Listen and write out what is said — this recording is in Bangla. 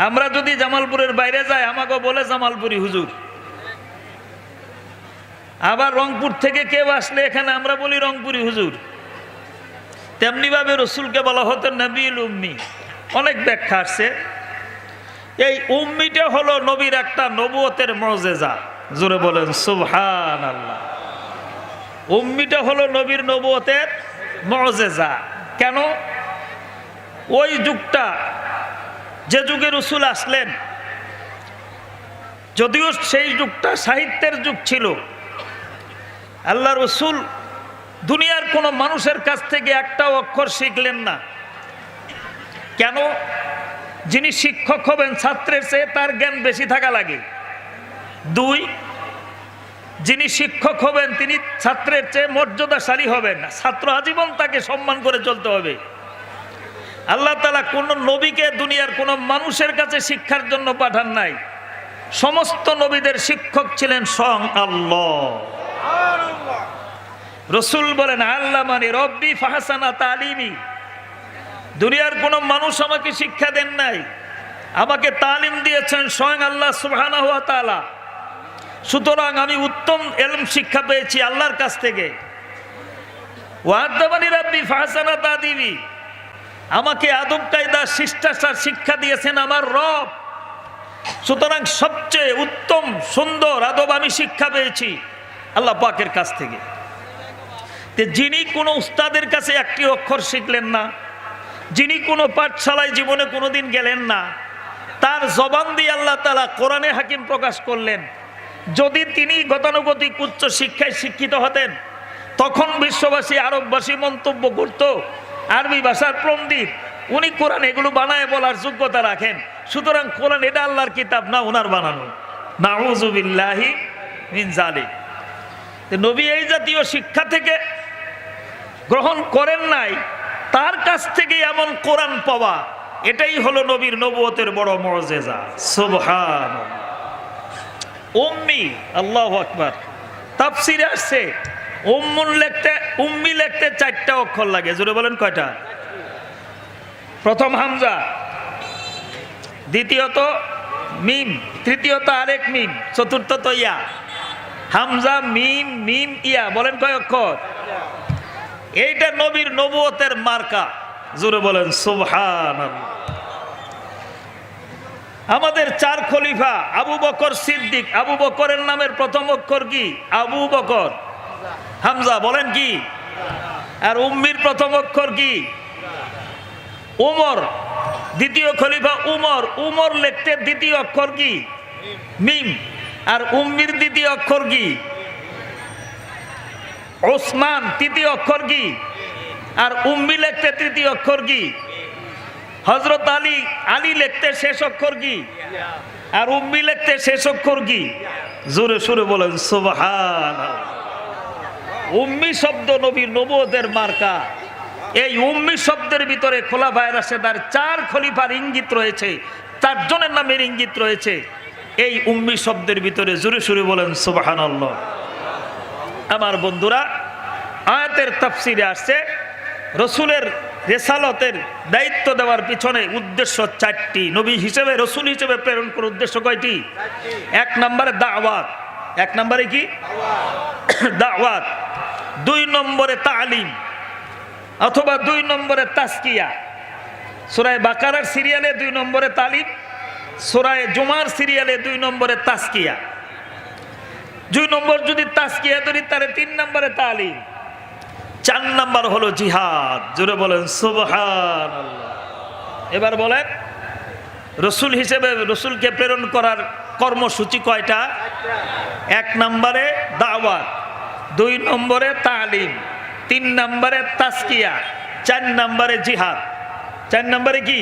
আমরা যদি জামালপুরের বাইরে যাই আমাকে বলে জামালপুরি হুজুর, আবার রংপুর থেকে কেউ আসলে এখানে আমরা বলি রংপুরি হুজুর। তেমনি ভাবে রসুলকে বলা হতো নবীল উম্মি। অনেক ব্যাখ্যা আসছে। এই উম্মিটা হলো নবীর একটা নবুয়তের মুজিজা। জোরে বলেন সুবহানাল্লাহ। উম্মিটা হলো নবীর নবুয়তের মুজিজা। কেন? ওই যুগটা, যে যুগে রসুল আসলেন, যদিও সেই যুগটা সাহিত্যের যুগ ছিল, আল্লাহ রসুল দুনিয়ার কোনো মানুষের কাছ থেকে একটা অক্ষর শিখলেন না। কেন? যিনি শিক্ষক হবেন ছাত্রের চেয়ে তার জ্ঞান বেশি থাকা লাগে। 2, যিনি শিক্ষক হবেন তিনি ছাত্রের চেয়ে মর্যাদাশালী হবেন না, ছাত্র আজীবন তাকে সম্মান করে চলতে হবে। আল্লাহ তাআলা কোন নবীকে দুনিয়ার কোন মানুষের কাছে শিক্ষার জন্য পাঠান নাই। সমস্ত নবীদের শিক্ষক ছিলেন স্বয়ং আল্লাহ। রসুল বলেন আল্লামানি রব্বি ফাহসানা তালিমি। দুনিয়ার কোন মানুষ আমাকে শিক্ষা দেন নাই, আমাকে তালিম দিয়েছেন স্বয়ং আল্লাহ সুবহানাহু ওয়া তাআলা। সুতরাং আমি উত্তম ইলম শিক্ষা পেয়েছি আল্লাহর কাছ থেকে। ওয়াদাবানি রব্বি ফাহসানা তাদিবি, আমাকে আদব কায়দা শিষ্টাচার শিক্ষা দিয়েছেন আমার রব। সুতরাং সবচেয়ে উত্তম সুন্দর আদব আমি শিক্ষা পেয়েছি আল্লাহ পাকের কাছ থেকে। যিনি কোনো উস্তাদের কাছে একটি অক্ষর শিখলেন না, যিনি কোনো পাঠশালায় জীবনে কোনোদিন গেলেন না, তার জবান দিয়ে আল্লাহ তাআলা কোরআনে হাকিম প্রকাশ করলেন। যদি তিনি গতানুগতিক উচ্চ শিক্ষায় শিক্ষিত হতেন, তখন বিশ্ববাসী আরববাসী মন্তব্য করত আরবি ভাষার পণ্ডিত, উনি কোরআন এগুলো বানায় বলার যোগ্যতা রাখেন। সুতরাং কোরআন এটা আল্লাহর কিতাব না, ওনার বানানো। নাউযু বিল্লাহি মিন যালিক। নবী এই জাতীয় শিক্ষা থেকে গ্রহণ করেন নাই, তার কাছ থেকে এমন কোরআন পাওয়া, এটাই হলো নবীর নবুয়তের বড় মুজিজা। সুবহানাল্লাহ। উম্মি, আল্লাহু আকবার। তাফসীরে আসছে উম্মি লিখতে 4টা অক্ষর লাগে। জোরে বলেন কয়টা? প্রথম হামজা, দ্বিতীয়ত মিম, তৃতীয়ত আরেক মিম, চতুর্থত ইয়া। হামজা মিম মিম ইয়া, বলেন কয় অক্ষর? এইটা নবীর নবুয়তের মার্কা। জোরে বলেন সুবহানাল্লাহ। আমাদের 4 খলিফা আবু বকর সিদ্দিক, আবু বকরের নামের প্রথম অক্ষর কি? আবু বকর। হামজা, বলেন কি? আর উম্মির প্রথম অক্ষর কি? উমর। দ্বিতীয় খলিফা উমর, উমর লিখতে দ্বিতীয় অক্ষর কি? মিম। আর উম্মির দ্বিতীয় অক্ষর কি? ওসমান। তৃতীয় অক্ষর কি? আর উম্মি লিখতে তৃতীয় অক্ষর কি? হযরত আলী, আলী লিখতে শেষ অক্ষর কি? আর উম্মি লিখতে শেষ অক্ষর কি? জোরে সুরে বলেন সুবহানাল্লাহ। উম্মি শব্দ নবীর নবুয়তের মার্কা। এই উম্মি শব্দের ভিতরে খোলাফায়ে রাশেদার 4 খলিফার ইঙ্গিত রয়েছে, 4 জনের নামের ইঙ্গিত রয়েছে এই উম্মি শব্দের ভিতরে। জোরে সুরে বলেন সুবহানাল্লাহ। আমার বন্ধুরা, আয়াতের তাফসীরে আসছে রসুলের রিসালতের দায়িত্ব দেওয়ার পিছনে উদ্দেশ্য 4টি। নবী হিসেবে, রসুল হিসেবে প্রেরণ করার উদ্দেশ্য কয়টি? 1 নম্বরে দাওয়াত। 1 নম্বরে কি? দাওয়াত। 2 নম্বরে তালিম, অথবা 2 নম্বরে তাজকিয়া। সূরা বাকারার সিরিয়ালে 2 নম্বরে তালিম, সূরা জুমার সিরিয়ালে 2 নম্বরে তাজকিয়া। 2 নম্বর যদি তাজকিয়া ধরি তাহলে 3 নম্বরে তালিম, 4 নম্বর হলো জিহাদ। জোরে বলেন সুবহানাল্লাহ। এবার বলেন রসুল হিসেবে রসুলকে প্রেরণ করার কর্মসূচি কয়টা? 1 নম্বরে দাওয়াত, 2 নম্বরে তালিম, 3 নম্বরে তাজকিয়া, 4 নম্বরে জিহাদ। 4 নম্বরে কি?